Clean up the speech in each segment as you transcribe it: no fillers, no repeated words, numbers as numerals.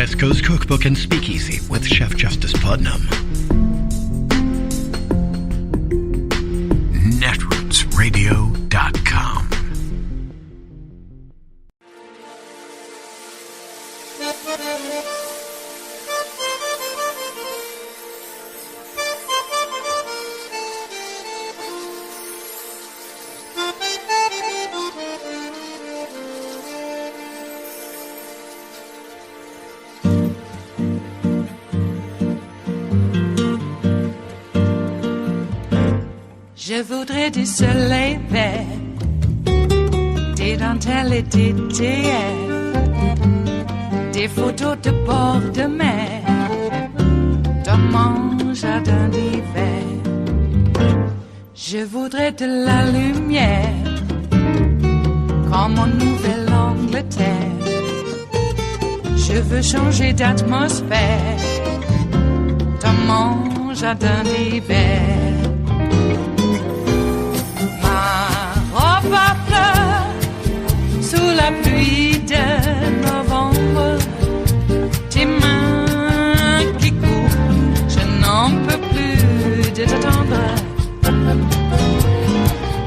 West Coast Cookbook and Speakeasy with Chef Justice Putnam. Netrootsradio.com. Je voudrais du soleil vert, des dentelles et des théières, des photos de bord de mer, dans mon jardin d'hiver. Je voudrais de la lumière, comme en Nouvelle-Angleterre. Je veux changer d'atmosphère, dans mon jardin d'hiver. Ma fleur sous la pluie de novembre, tes mains qui courent, je n'en peux plus de t'attendre.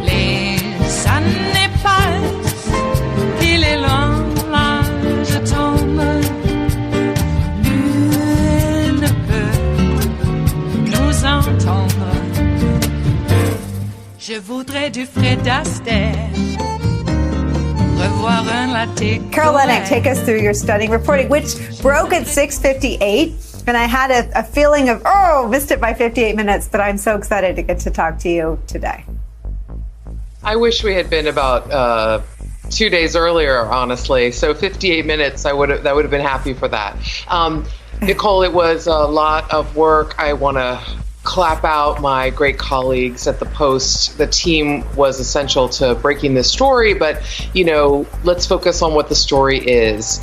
Les années passent, il est loin, là je tombe. Nul ne peut nous entendre. Je voudrais du Fred Astaire, revoir un latte. Carol Lennox, take us through your stunning reporting, which broke at 6:58. And I had a feeling of, missed it by 58 minutes, but I'm so excited to get to talk to you today. I wish we had been about 2 days earlier, honestly. So 58 minutes, that would have been happy for that. Nicole, it was a lot of work. I want to clap out my great colleagues at the Post. The team was essential to breaking this story, but, let's focus on what the story is.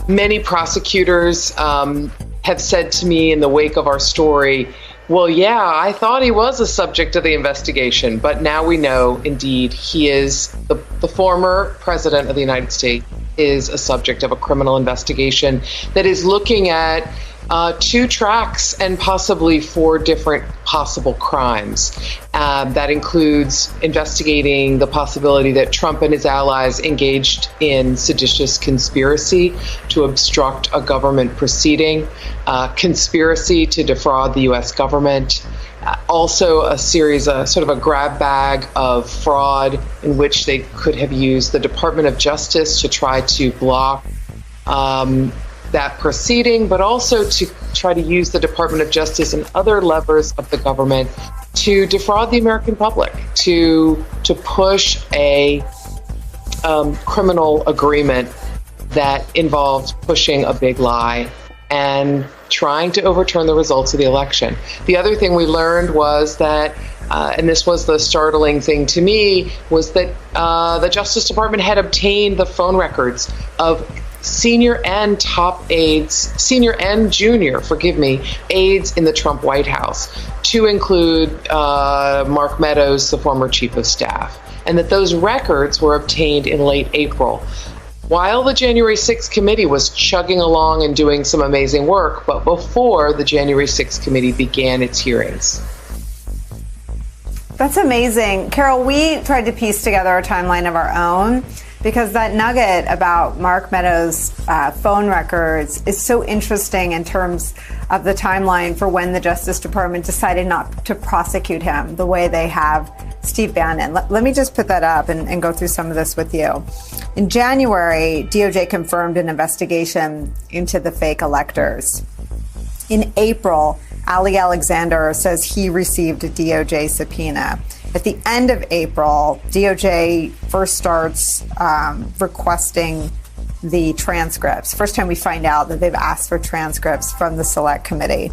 Many prosecutors have said to me in the wake of our story, well, yeah, I thought he was a subject of the investigation, but now we know, indeed, he is the former president of the United States is a subject of a criminal investigation that is looking at 2 tracks and possibly 4 different possible crimes. That includes investigating the possibility that Trump and his allies engaged in seditious conspiracy to obstruct a government proceeding, conspiracy to defraud the U.S. government, also a series of sort of a grab bag of fraud in which they could have used the Department of Justice to try to block that proceeding, but also to try to use the Department of Justice and other levers of the government to defraud the American public, to push a criminal agreement that involved pushing a big lie and trying to overturn the results of the election. The other thing we learned was that, and this was the startling thing to me, was that the Justice Department had obtained the phone records of senior and junior aides in the Trump White House, to include Mark Meadows, the former chief of staff, and that those records were obtained in late April, while the January 6th committee was chugging along and doing some amazing work, but before the January 6th committee began its hearings. That's amazing. Carol, we tried to piece together a timeline of our own, because that nugget about Mark Meadows' phone records is so interesting in terms of the timeline for when the Justice Department decided not to prosecute him the way they have Steve Bannon. Let me just put that up and go through some of this with you. In January, DOJ confirmed an investigation into the fake electors. In April, Ali Alexander says he received a DOJ subpoena. At the end of April, DOJ first starts requesting the transcripts. First time we find out that they've asked for transcripts from the Select Committee.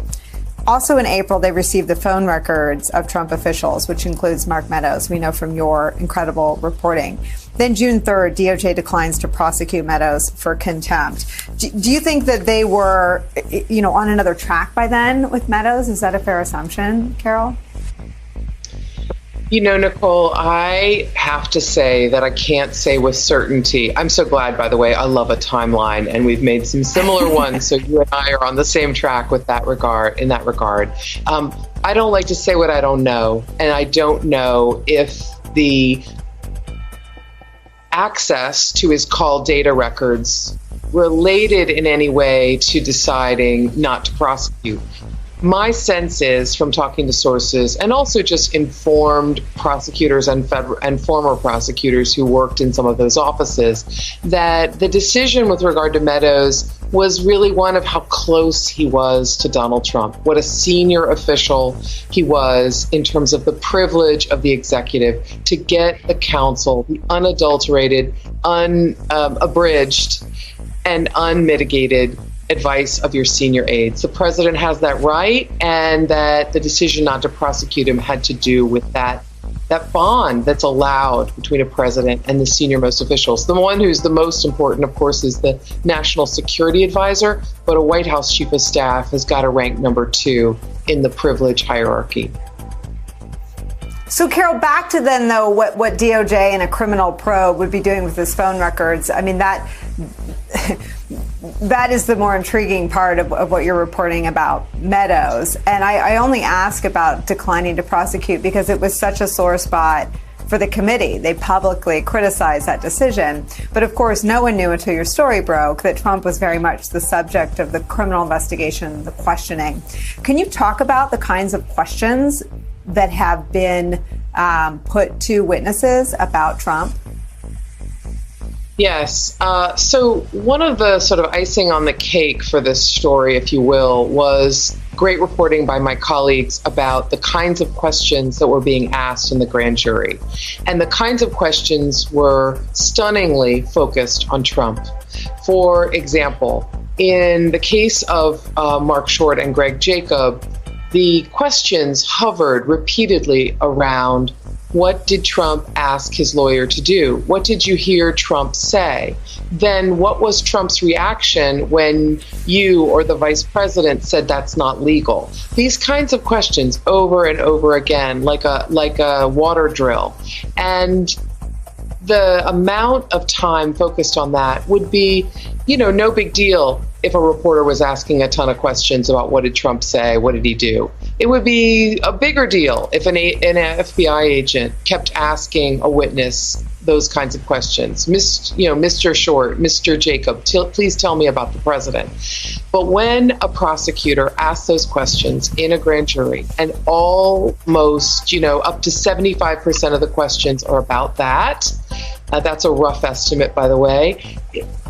Also in April, they received the phone records of Trump officials, which includes Mark Meadows, we know from your incredible reporting. Then June 3rd, DOJ declines to prosecute Meadows for contempt. Do you think that they were, on another track by then with Meadows? Is that a fair assumption, Carol? Nicole, I have to say that I can't say with certainty. I'm so glad, by the way. I love a timeline, and we've made some similar ones. So you and I are on the same track with that regard. In that regard, I don't like to say what I don't know, and I don't know if the access to his call data records related in any way to deciding not to prosecute. My sense is, from talking to sources and also just informed prosecutors and former prosecutors who worked in some of those offices, that the decision with regard to Meadows was really one of how close he was to Donald Trump, what a senior official he was in terms of the privilege of the executive to get the counsel, the unadulterated, unabridged, and unmitigated advice of your senior aides. The president has that right, and that the decision not to prosecute him had to do with that bond that's allowed between a president and the senior most officials. The one who's the most important, of course, is the national security advisor, but a White House chief of staff has got to rank number 2 in the privilege hierarchy. So, Carol, back to then, though, what DOJ and a criminal probe would be doing with his phone records. I mean, that is the more intriguing part of what you're reporting about Meadows. And I only ask about declining to prosecute because it was such a sore spot for the committee. They publicly criticized that decision. But of course, no one knew until your story broke that Trump was very much the subject of the criminal investigation, the questioning. Can you talk about the kinds of questions that have been put to witnesses about Trump? Yes. So one of the sort of icing on the cake for this story, if you will, was great reporting by my colleagues about the kinds of questions that were being asked in the grand jury. And the kinds of questions were stunningly focused on Trump. For example, in the case of Mark Short and Greg Jacob, the questions hovered repeatedly around: what did Trump ask his lawyer to do? What did you hear Trump say? Then what was Trump's reaction when you or the vice president said that's not legal? These kinds of questions over and over again, like a water drill. And the amount of time focused on that would be, no big deal if a reporter was asking a ton of questions about what did Trump say, what did he do. It would be a bigger deal if an FBI agent kept asking a witness those kinds of questions. Mr. Short, Mr. Jacob, please tell me about the president. But when a prosecutor asks those questions in a grand jury, and almost, up to 75% of the questions are about that, that's a rough estimate, by the way.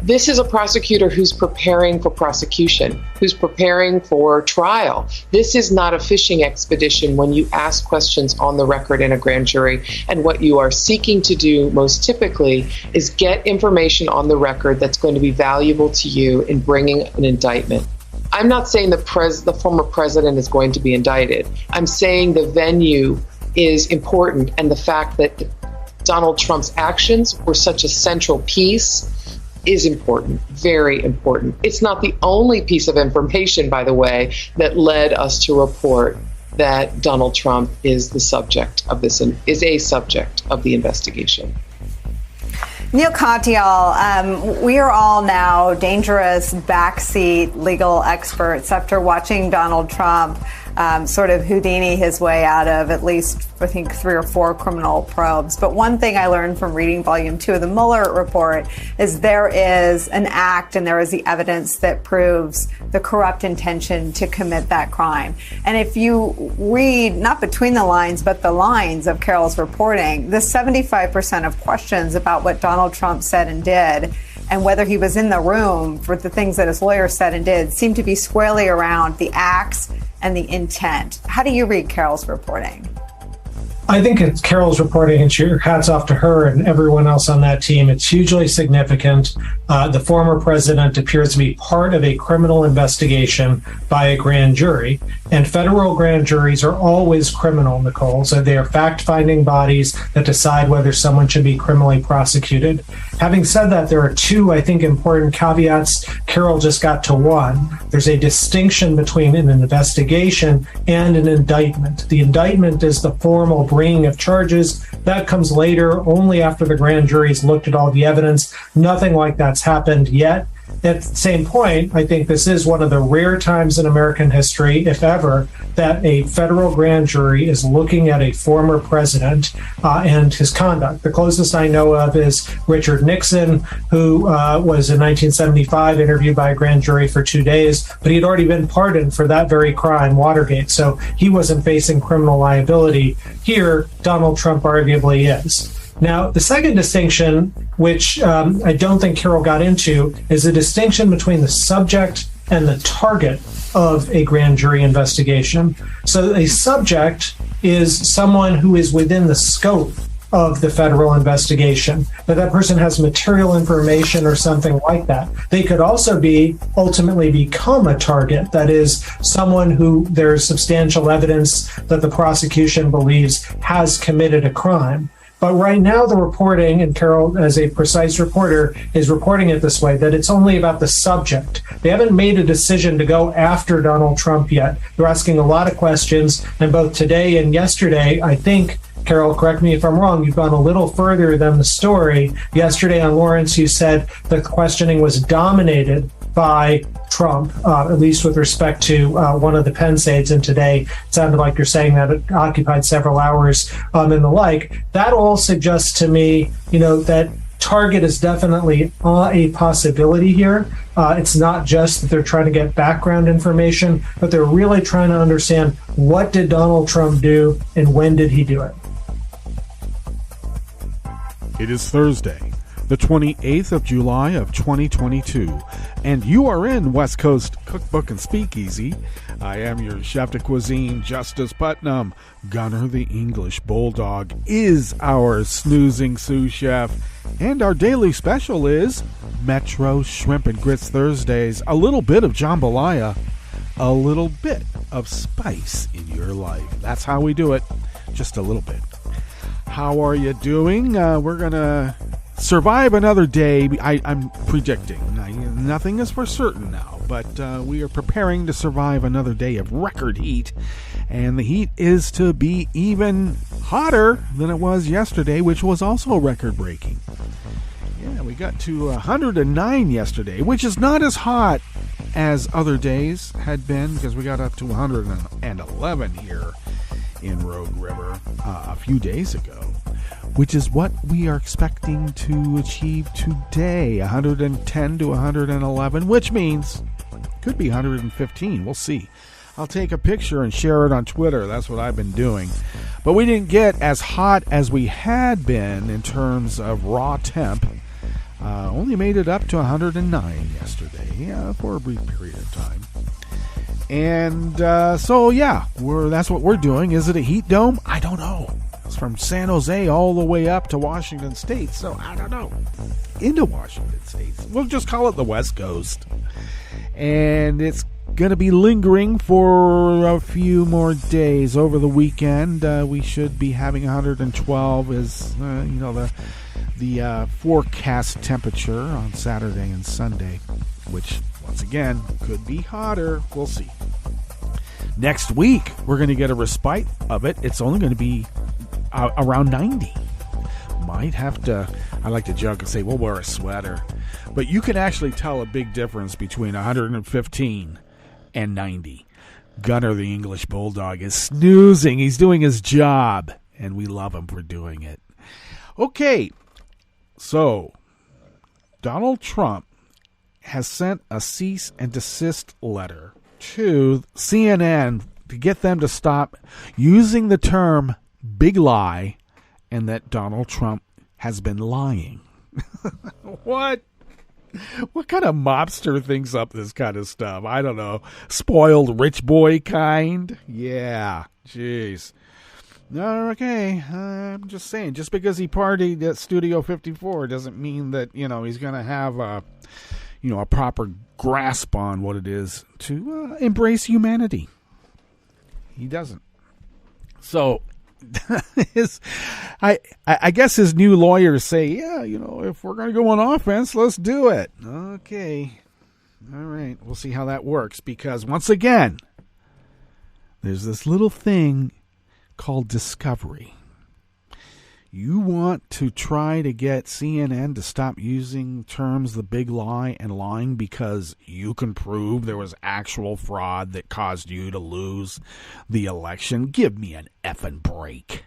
This is a prosecutor who's preparing for prosecution, who's preparing for trial. This is not a fishing expedition when you ask questions on the record in a grand jury. And what you are seeking to do most typically is get information on the record that's going to be valuable to you in bringing an indictment. I'm not saying the former president is going to be indicted. I'm saying the venue is important, and the fact that Donald Trump's actions were such a central piece is important, very important. It's not the only piece of information, by the way, that led us to report that Donald Trump is the subject of this, is a subject of the investigation. Neil Katyal, we are all now dangerous backseat legal experts after watching Donald Trump sort of Houdini his way out of at least, I think, 3 or 4 criminal probes. But one thing I learned from reading Volume 2 of the Mueller report is there is an act and there is the evidence that proves the corrupt intention to commit that crime. And if you read, not between the lines, but the lines of Carol's reporting, the 75% of questions about what Donald Trump said and did and whether he was in the room for the things that his lawyer said and did seem to be squarely around the acts and the intent. How do you read Carol's reporting? I think it's Carol's reporting, and hats off to her and everyone else on that team. It's hugely significant. the former president appears to be part of a criminal investigation by a grand jury. And federal grand juries are always criminal, Nicole. So they are fact-finding bodies that decide whether someone should be criminally prosecuted. Having said that, there are two, I think, important caveats. Carol just got to one. There's a distinction between an investigation and an indictment. The indictment is the formal bringing of charges. That comes later, only after the grand jury's looked at all the evidence. Nothing like that's happened yet. At the same point, I think this is one of the rare times in American history, if ever, that a federal grand jury is looking at a former president and his conduct. The closest I know of is Richard Nixon, who was in 1975 interviewed by a grand jury for 2 days, but he'd already been pardoned for that very crime, Watergate, so he wasn't facing criminal liability. Here, Donald Trump arguably is. Now, the second distinction, which I don't think Carol got into, is the distinction between the subject and the target of a grand jury investigation. So a subject is someone who is within the scope of the federal investigation, that person has material information or something like that. They could also ultimately become a target, that is, someone who there's substantial evidence that the prosecution believes has committed a crime. But right now the reporting, and Carol, as a precise reporter, is reporting it this way, that it's only about the subject. They haven't made a decision to go after Donald Trump yet. They're asking a lot of questions, and both today and yesterday, I think, Carol, correct me if I'm wrong, you've gone a little further than the story. Yesterday on Lawrence, you said the questioning was dominated by Trump, at least with respect to one of the Pence aides, and today it sounded like you're saying that it occupied several hours and the like. That all suggests to me, that target is definitely a possibility here. It's not just that they're trying to get background information, but they're really trying to understand what did Donald Trump do and when did he do it. It is Thursday, the 28th of July of 2022, and you are in West Coast Cookbook and Speakeasy. I am your chef de cuisine, Justice Putnam. Gunner the English Bulldog is our snoozing sous chef, and our daily special is Metro Shrimp and Grits Thursdays. A little bit of jambalaya, a little bit of spice in your life. That's how we do it, just a little bit. How are you doing? We're going to survive another day. I'm predicting. Nothing is for certain now, but we are preparing to survive another day of record heat. And the heat is to be even hotter than it was yesterday, which was also record-breaking. Yeah, we got to 109 yesterday, which is not as hot as other days had been, because we got up to 111 here in Rogue River a few days ago, which is what we are expecting to achieve today, 110 to 111, which means could be 115. We'll see. I'll take a picture and share it on Twitter. That's what I've been doing. But we didn't get as hot as we had been in terms of raw temp. Only made it up to 109 yesterday, for a brief period of time. And that's what we're doing. Is it a heat dome? I don't know. It's from San Jose all the way up to Washington State, so I don't know. Into Washington State. We'll just call it the West Coast. And it's going to be lingering for a few more days. Over the weekend, we should be having 112 as, the forecast temperature on Saturday and Sunday, which, once again, could be hotter. We'll see. Next week, we're going to get a respite of it. It's only going to be around 90. Might have to, I like to joke and say, we'll wear a sweater. But you can actually tell a big difference between 115 and 90. Gunner the English Bulldog is snoozing. He's doing his job, and we love him for doing it. Okay, so Donald Trump has sent a cease and desist letter to CNN to get them to stop using the term big lie and that Donald Trump has been lying. What? What kind of mobster thinks up this kind of stuff? I don't know. Spoiled rich boy kind? Yeah. Jeez. Okay, I'm just saying, just because he partied at Studio 54 doesn't mean that, he's going to have a proper grasp on what it is to embrace humanity. He doesn't. So, I guess his new lawyers say, yeah, if we're going to go on offense, let's do it. Okay. All right. We'll see how that works, because once again, there's this little thing called discovery. You want to try to get CNN to stop using terms the big lie and lying because you can prove there was actual fraud that caused you to lose the election? Give me an effing break.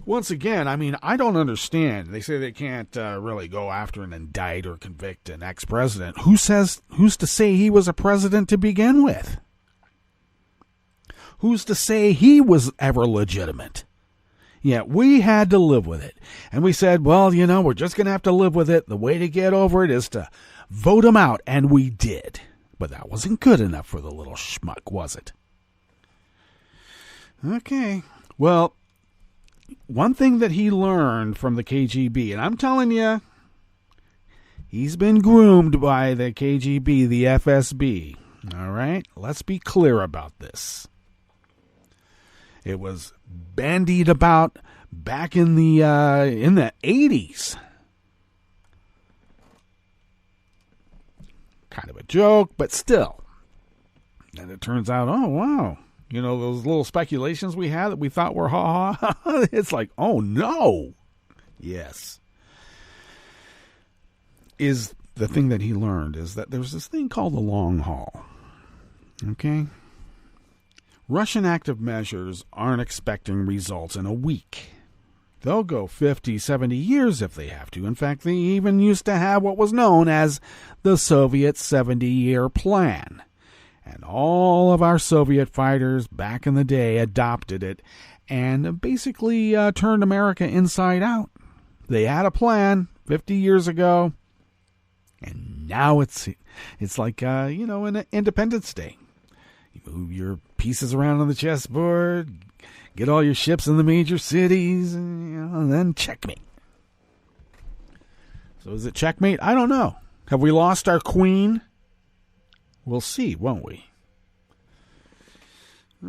Once again, I don't understand. They say they can't really go after and indict or convict an ex-president. Who's to say he was a president to begin with? Who's to say he was ever legitimate? Yeah, we had to live with it. And we said, well, we're just going to have to live with it. The way to get over it is to vote him out. And we did. But that wasn't good enough for the little schmuck, was it? Okay. Well, one thing that he learned from the KGB, and I'm telling you, he's been groomed by the KGB, the FSB. All right? Let's be clear about this. It was bandied about back in the 80s. Kind of a joke, but still. And it turns out, oh, wow. Those little speculations we had that we thought were ha-ha. It's like, oh, no. Yes. Is the thing that he learned is that there's this thing called the long haul. Okay? Russian active measures aren't expecting results in a week. They'll go 50, 70 years if they have to. In fact, they even used to have what was known as the Soviet 70-year plan. And all of our Soviet fighters back in the day adopted it and basically turned America inside out. They had a plan 50 years ago, and now it's like, an Independence Day. You move your pieces around on the chessboard, get all your ships in the major cities, and then checkmate. So is it checkmate? I don't know. Have we lost our queen? We'll see, won't we?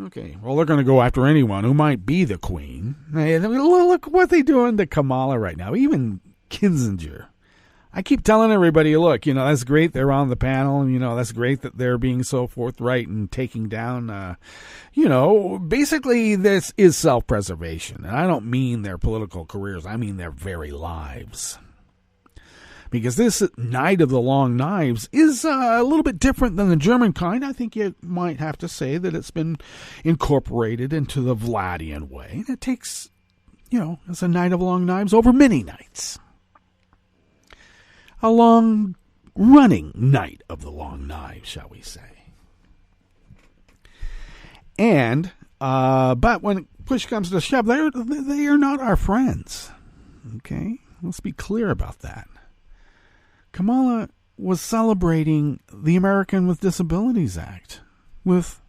Okay, well, they're going to go after anyone who might be the queen. Hey, look what they're doing to Kamala right now, even Kissinger. I keep telling everybody, look, that's great they're on the panel, and, that's great that they're being so forthright and taking down, basically this is self-preservation. And I don't mean their political careers. I mean their very lives. Because this Night of the Long Knives is a little bit different than the German kind. I think you might have to say that it's been incorporated into the Vladian way. It takes, it's a Night of Long Knives over many nights. A long-running Night of the Long Knives, shall we say. And, but when push comes to shove, they are not our friends. Okay? Let's be clear about that. Kamala was celebrating the American with Disabilities Act with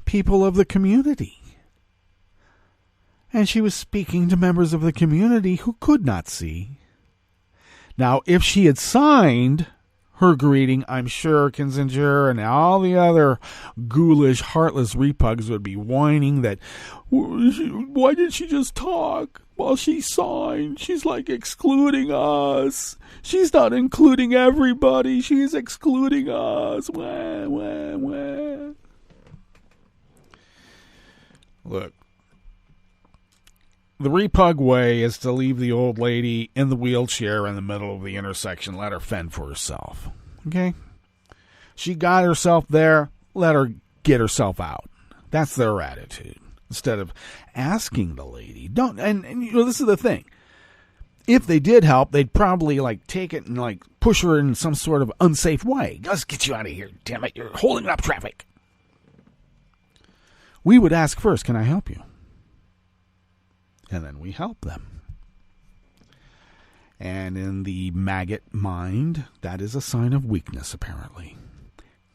people of the community. And she was speaking to members of the community who could not see. Now, if she had signed her greeting, I'm sure Kissinger and all the other ghoulish, heartless repugs would be whining that, why did she just talk while she signed? She's like excluding us. She's not including everybody. She's excluding us. Wah, wah, wah. Look. The repug way is to leave the old lady in the wheelchair in the middle of the intersection. Let her fend for herself. Okay? She got herself there. Let her get herself out. That's their attitude. Instead of asking the lady. And this is the thing. If they did help, they'd probably take it and push her in some sort of unsafe way. Let's get you out of here. Damn it. You're holding up traffic. We would ask first, can I help you? And then we help them. And in the maggot mind, that is a sign of weakness, apparently.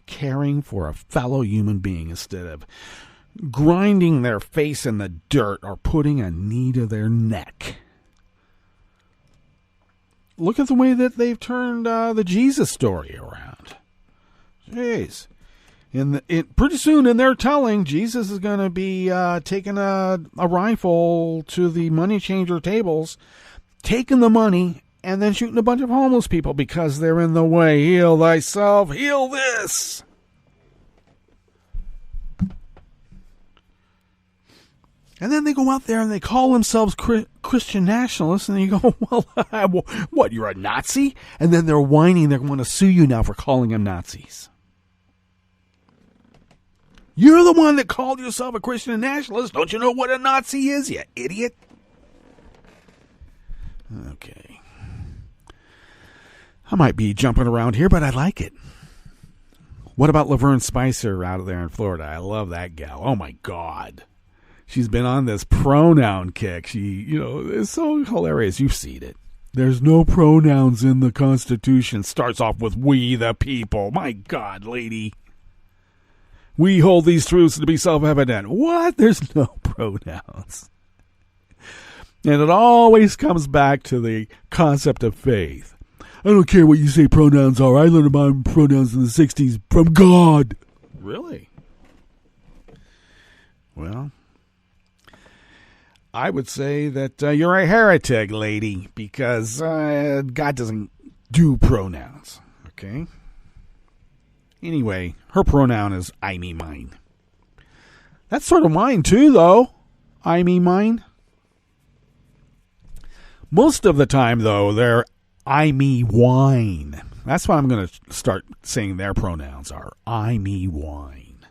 Caring for a fellow human being instead of, grinding their face in the dirt or putting a knee to their neck. Look at the way that they've turned the Jesus story around. Jeez. Pretty soon in their telling, Jesus is going to be taking a rifle to the money changer tables, taking the money, and then shooting a bunch of homeless people because they're in the way. Heal thyself, heal this. And then they go out there and they call themselves Christian nationalists, and you go, well, what, you're a Nazi? And then they're whining they're going to sue you now for calling them Nazis. You're the one that called yourself a Christian nationalist. Don't you know what a Nazi is, you idiot? Okay. I might be jumping around here, but I like it. What about Laverne Spicer out there in Florida? I love that gal. Oh, my God. She's been on this pronoun kick. It's so hilarious. You've seen it. There's no pronouns in the Constitution. Starts off with we the people. My God, lady. We hold these truths to be self-evident. What? There's no pronouns. And it always comes back to the concept of faith. I don't care what you say pronouns are. I learned about pronouns in the 60s from God. Really? Well, I would say that you're a heretic, lady, because God doesn't do pronouns. Okay? Anyway, her pronoun is I, me, mine. That's sort of mine, too, though. I, me, mine. Most of the time, though, they're I, me, wine. That's what I'm going to start saying their pronouns are. I, me, wine.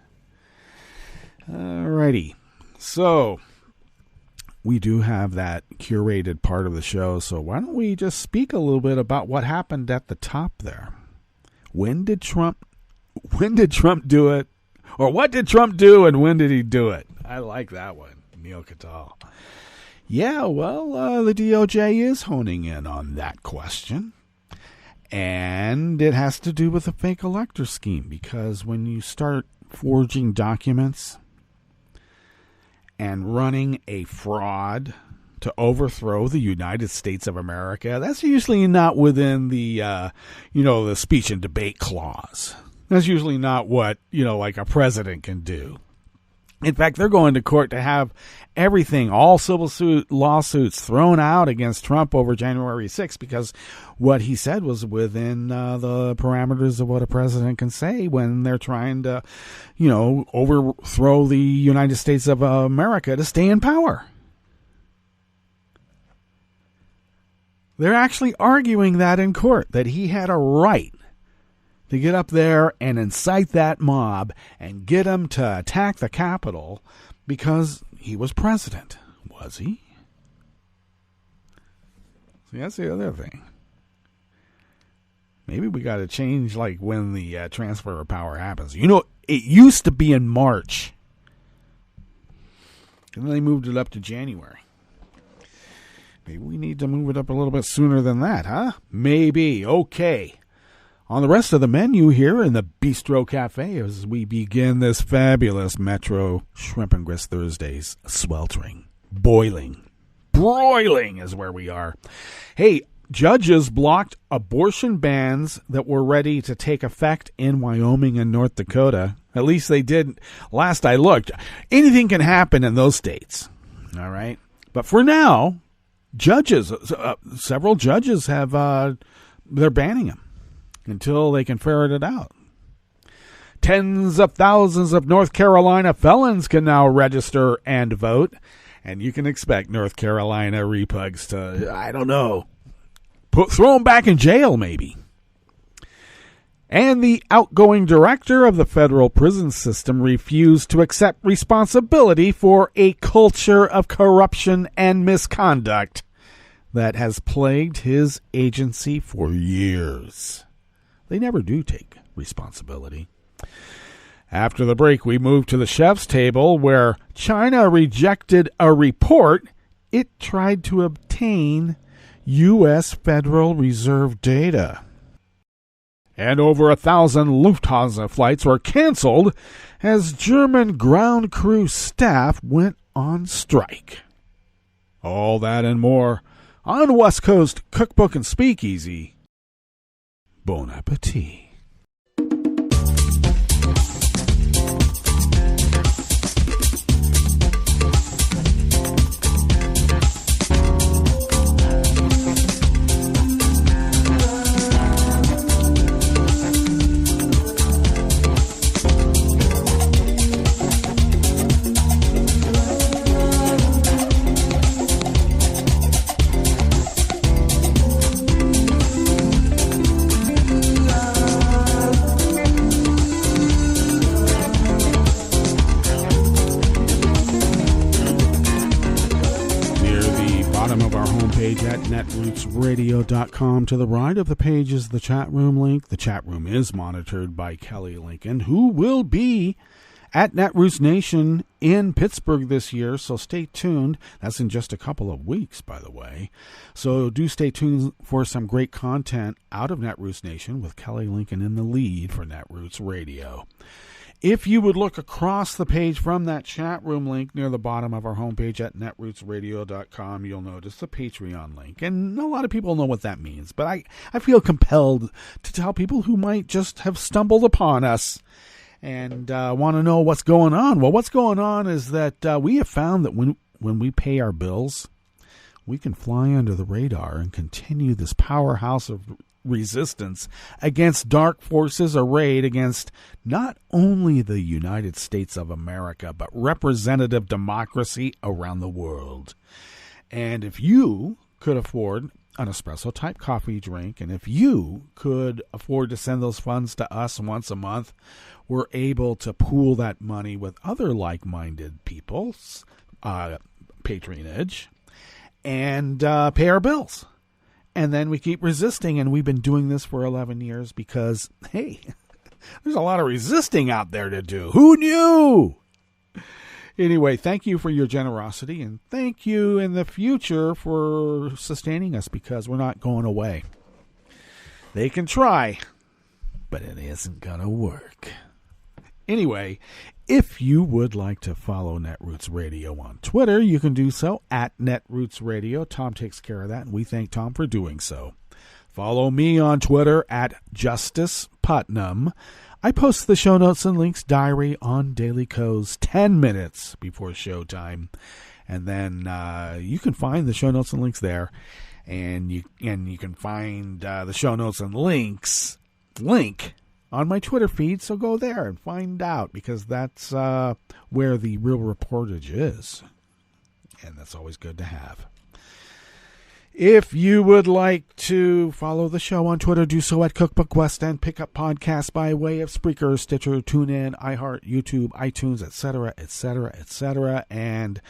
Alrighty. So, we do have that curated part of the show, so why don't we just speak a little bit about what happened at the top there? When did Trump do it? Or what did Trump do and when did he do it? I like that one, Neil Cattell. Yeah, well, the DOJ is honing in on that question. And it has to do with the fake elector scheme, because when you start forging documents and running a fraud to overthrow the United States of America, that's usually not within the, the speech and debate clause. That's usually not what, like a president can do. In fact, they're going to court to have everything, all civil lawsuits thrown out against Trump over January 6th because what he said was within the parameters of what a president can say when they're trying to, overthrow the United States of America to stay in power. They're actually arguing that in court, that he had a right to get up there and incite that mob and get them to attack the Capitol because he was president. Was he? See, that's the other thing. Maybe we got to change, like, when the transfer of power happens. It used to be in March. And then they moved it up to January. Maybe we need to move it up a little bit sooner than that, huh? Maybe. Okay. On the rest of the menu here in the Bistro Cafe as we begin this fabulous Metro Shrimp and Grist Thursdays, sweltering, boiling, broiling is where we are. Hey, judges blocked abortion bans that were ready to take effect in Wyoming and North Dakota. At least they did last I looked. Anything can happen in those states. All right. But for now, judges, several judges have, they're banning them until they can ferret it out. Tens of thousands of North Carolina felons can now register and vote. And you can expect North Carolina repugs to, I don't know, throw them back in jail maybe. And the outgoing director of the federal prison system refused to accept responsibility for a culture of corruption and misconduct that has plagued his agency for years. They never do take responsibility. After the break, we move to the chef's table where China rejected a report it tried to obtain U.S. Federal Reserve data. And over 1,000 Lufthansa flights were canceled as German ground crew staff went on strike. All that and more on West Coast Cookbook and Speakeasy. Bon appetit. At netrootsradio.com. To the right of the page is the chat room link. The chat room is monitored by Kelly Lincoln, who will be at Netroots Nation in Pittsburgh this year, so stay tuned. That's in just a couple of weeks, by the way. So do stay tuned for some great content out of Netroots Nation with Kelly Lincoln in the lead for Netroots Radio. If you would look across the page from that chat room link near the bottom of our homepage at netrootsradio.com, you'll notice the Patreon link. And a lot of people know what that means, but I feel compelled to tell people who might just have stumbled upon us and want to know what's going on. Well, what's going on is that we have found that when we pay our bills, we can fly under the radar and continue this powerhouse of resistance against dark forces arrayed against not only the United States of America, but representative democracy around the world. And if you could afford an espresso-type coffee drink, and if you could afford to send those funds to us once a month, we're able to pool that money with other like-minded people's patronage and pay our bills. And then we keep resisting, and we've been doing this for 11 years because, hey, there's a lot of resisting out there to do. Who knew? Anyway, thank you for your generosity, and thank you in the future for sustaining us because we're not going away. They can try, but it isn't going to work. Anyway, if you would like to follow Netroots Radio on Twitter, you can do so at Netroots Radio. Tom takes care of that, and we thank Tom for doing so. Follow me on Twitter at Justice Putnam. I post the show notes and links diary on Daily Co's 10 minutes before showtime. And then you can find the show notes and links there. And you can find the show notes and link on my Twitter feed, so go there and find out, because that's where the real reportage is, and that's always good to have. If you would like to follow the show on Twitter, do so at Cookbook West End. Pick up podcasts by way of Spreaker, Stitcher, TuneIn, iHeart, YouTube, iTunes, etc., etc., etc. And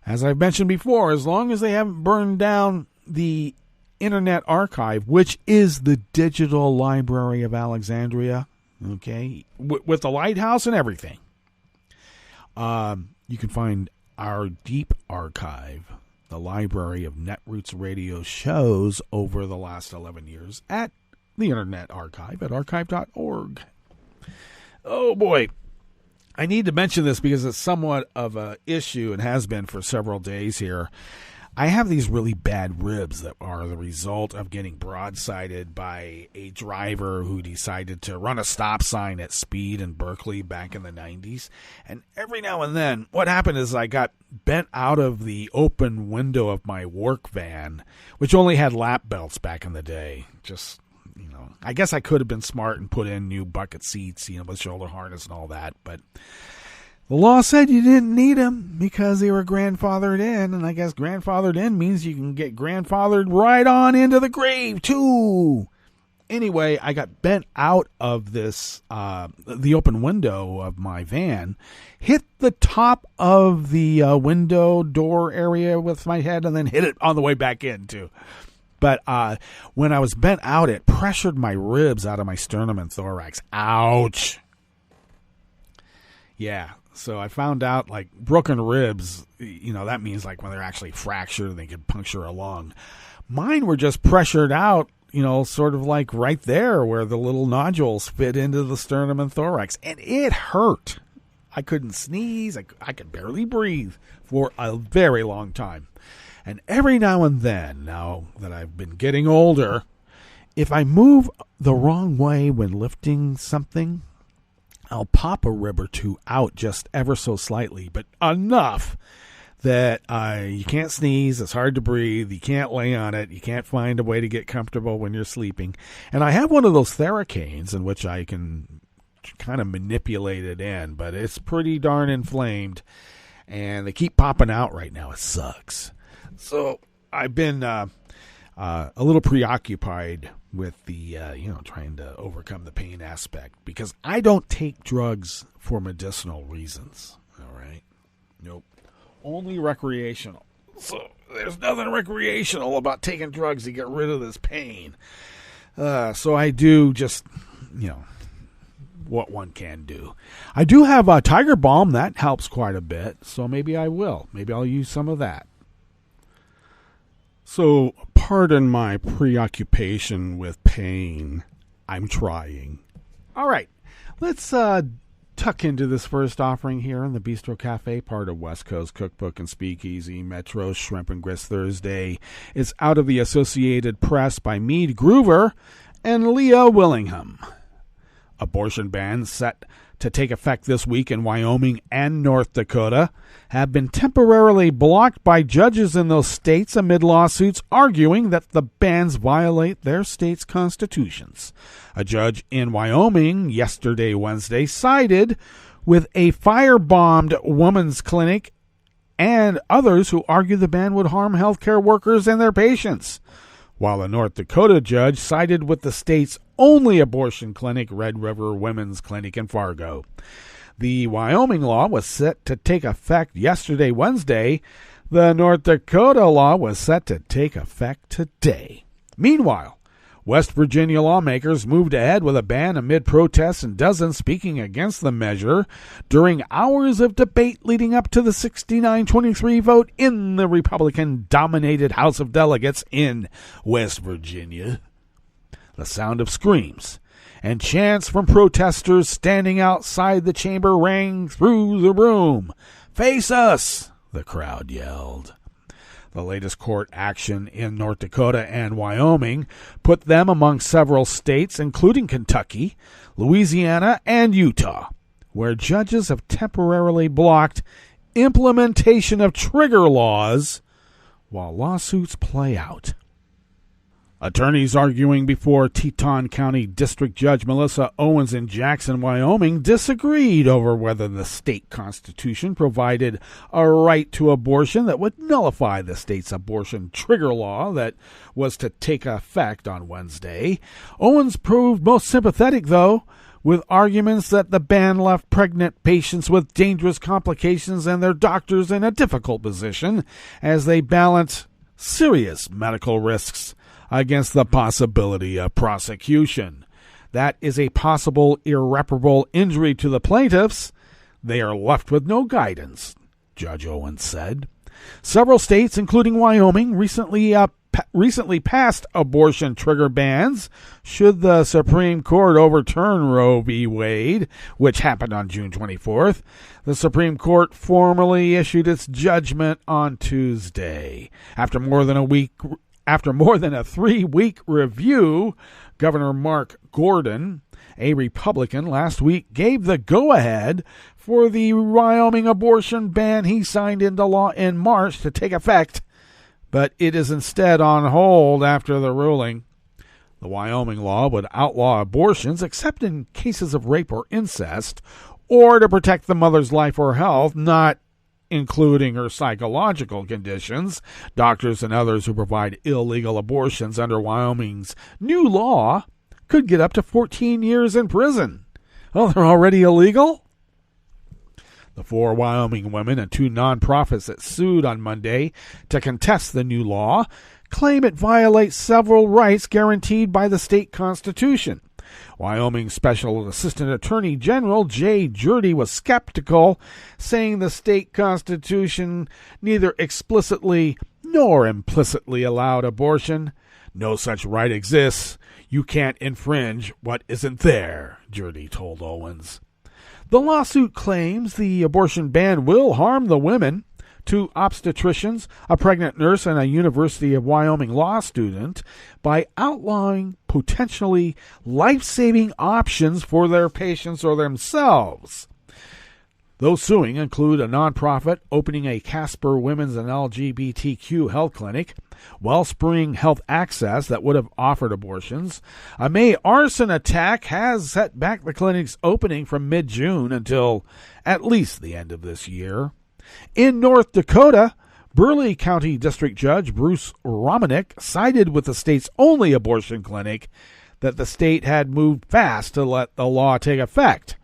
as I've mentioned before, as long as they haven't burned down the Internet Archive, which is the Digital Library of Alexandria, okay, with the lighthouse and everything. You can find our deep archive, the library of Netroots Radio shows over the last 11 years at the Internet Archive at archive.org. Oh boy, I need to mention this because it's somewhat of an issue and has been for several days here. I have these really bad ribs that are the result of getting broadsided by a driver who decided to run a stop sign at speed in Berkeley back in the 90s. And every now and then, what happened is I got bent out of the open window of my work van, which only had lap belts back in the day. Just, I guess I could have been smart and put in new bucket seats, with shoulder harness and all that, but the law said you didn't need them because they were grandfathered in, and I guess grandfathered in means you can get grandfathered right on into the grave, too. Anyway, I got bent out of this, the open window of my van, hit the top of the window door area with my head, and then hit it on the way back in, too. But when I was bent out, it pressured my ribs out of my sternum and thorax. Ouch. Yeah. So I found out, broken ribs, that means when they're actually fractured, they could puncture a lung. Mine were just pressured out sort of like right there where the little nodules fit into the sternum and thorax. And it hurt. I couldn't sneeze. I could barely breathe for a very long time. And every now and then, now that I've been getting older, if I move the wrong way when lifting something, I'll pop a rib or two out just ever so slightly, but enough that you can't sneeze, it's hard to breathe, you can't lay on it, you can't find a way to get comfortable when you're sleeping. And I have one of those Theracanes in which I can kind of manipulate it in, but it's pretty darn inflamed, and they keep popping out right now. It sucks. So I've been a little preoccupied with the, trying to overcome the pain aspect, because I don't take drugs for medicinal reasons. All right? Nope. Only recreational. So there's nothing recreational about taking drugs to get rid of this pain. So I do just, what one can do. I do have a Tiger Balm. That helps quite a bit. So maybe I will. Maybe I'll use some of that. So pardon my preoccupation with pain. I'm trying. All right. Let's tuck into this first offering here in the Bistro Cafe, part of West Coast Cookbook and Speakeasy, Metro Shrimp and Grits Thursday. It's out of the Associated Press by Meade Groover and Leah Willingham. Abortion bans set to take effect this week in Wyoming and North Dakota have been temporarily blocked by judges in those states amid lawsuits arguing that the bans violate their state's constitutions. A judge in Wyoming Wednesday, sided with a firebombed women's clinic and others who argue the ban would harm healthcare workers and their patients, while a North Dakota judge sided with the state's only abortion clinic, Red River Women's Clinic in Fargo. The Wyoming law was set to take effect Wednesday. The North Dakota law was set to take effect today. Meanwhile, West Virginia lawmakers moved ahead with a ban amid protests and dozens speaking against the measure during hours of debate leading up to the 69-23 vote in the Republican-dominated House of Delegates in West Virginia. The sound of screams and chants from protesters standing outside the chamber rang through the room. "Face us!" the crowd yelled. The latest court action in North Dakota and Wyoming put them among several states, including Kentucky, Louisiana, and Utah, where judges have temporarily blocked implementation of trigger laws while lawsuits play out. Attorneys arguing before Teton County District Judge Melissa Owens in Jackson, Wyoming, disagreed over whether the state constitution provided a right to abortion that would nullify the state's abortion trigger law that was to take effect on Wednesday. Owens proved most sympathetic, though, with arguments that the ban left pregnant patients with dangerous complications and their doctors in a difficult position as they balance serious medical risks against the possibility of prosecution. That is a possible irreparable injury to the plaintiffs. They are left with no guidance, Judge Owens said. Several states, including Wyoming, recently passed abortion trigger bans should the Supreme Court overturn Roe v. Wade, which happened on June 24th. The Supreme Court formally issued its judgment on Tuesday. After more than a 3-week review, Governor Mark Gordon, a Republican, last week gave the go-ahead for the Wyoming abortion ban he signed into law in March to take effect, but it is instead on hold after the ruling. The Wyoming law would outlaw abortions except in cases of rape or incest, or to protect the mother's life or health, not including her psychological conditions. Doctors and others who provide illegal abortions under Wyoming's new law could get up to 14 years in prison. Oh, they're already illegal? The 4 Wyoming women and 2 nonprofits that sued on Monday to contest the new law claim it violates several rights guaranteed by the state constitution. Wyoming Special Assistant Attorney General Jay Jurdy was skeptical, saying the state constitution neither explicitly nor implicitly allowed abortion. No such right exists. You can't infringe what isn't there, Jurdy told Owens. The lawsuit claims the abortion ban will harm the women. Two obstetricians, a pregnant nurse, and a University of Wyoming law student by outlawing potentially life-saving options for their patients or themselves. Those suing include a nonprofit opening a Casper Women's and LGBTQ health clinic, Wellspring Health Access that would have offered abortions. A May arson attack has set back the clinic's opening from mid-June until at least the end of this year. In North Dakota, Burleigh County District Judge Bruce Romanick sided with the state's only abortion clinic that the state had moved fast to let the law take effect.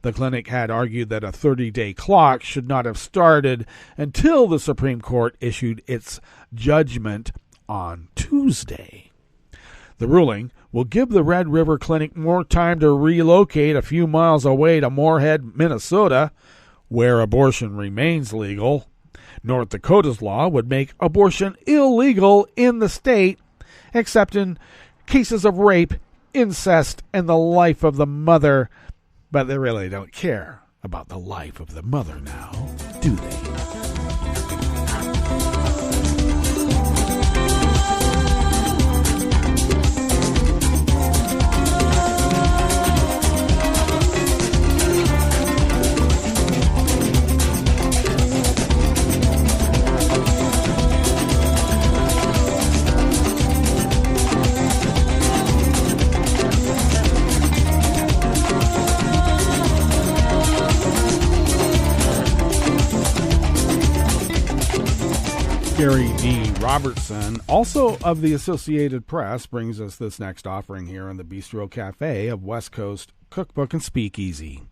The clinic had argued that a 30-day clock should not have started until the Supreme Court issued its judgment on Tuesday. The ruling will give the Red River Clinic more time to relocate a few miles away to Moorhead, Minnesota, where abortion remains legal. North Dakota's law would make abortion illegal in the state, except in cases of rape, incest, and the life of the mother. But they really don't care about the life of the mother now, do they? Gary D. Robertson, also of the Associated Press, brings us this next offering here in the Bistro Cafe of West Coast Cookbook and Speakeasy.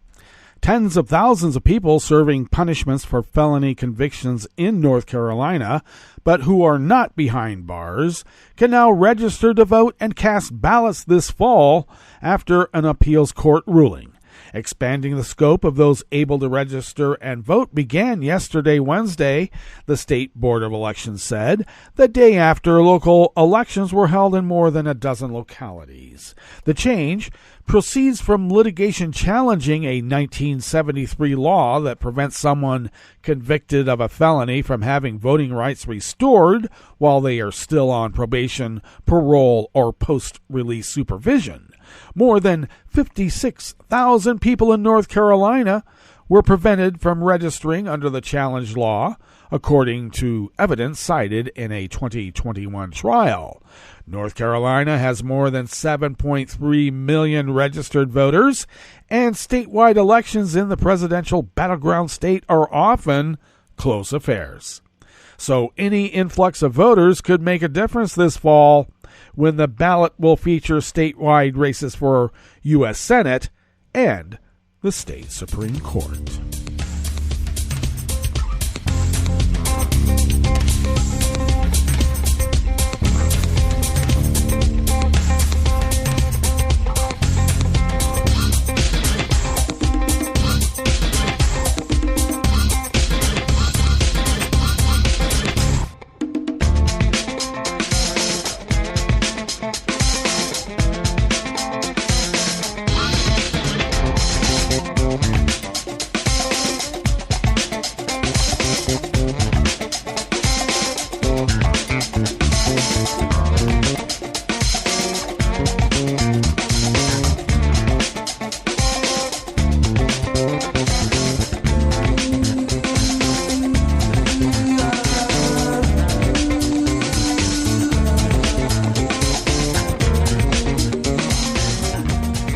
Tens of thousands of people serving punishments for felony convictions in North Carolina, but who are not behind bars, can now register to vote and cast ballots this fall after an appeals court ruling. Expanding the scope of those able to register and vote began yesterday, Wednesday, the State Board of Elections said, the day after local elections were held in more than a dozen localities. The change proceeds from litigation challenging a 1973 law that prevents someone convicted of a felony from having voting rights restored while they are still on probation, parole, or post-release supervision. More than 56,000 people in North Carolina were prevented from registering under the challenged law, according to evidence cited in a 2021 trial. North Carolina has more than 7.3 million registered voters, and statewide elections in the presidential battleground state are often close affairs. So any influx of voters could make a difference this fall when the ballot will feature statewide races for U.S. Senate and the state Supreme Court.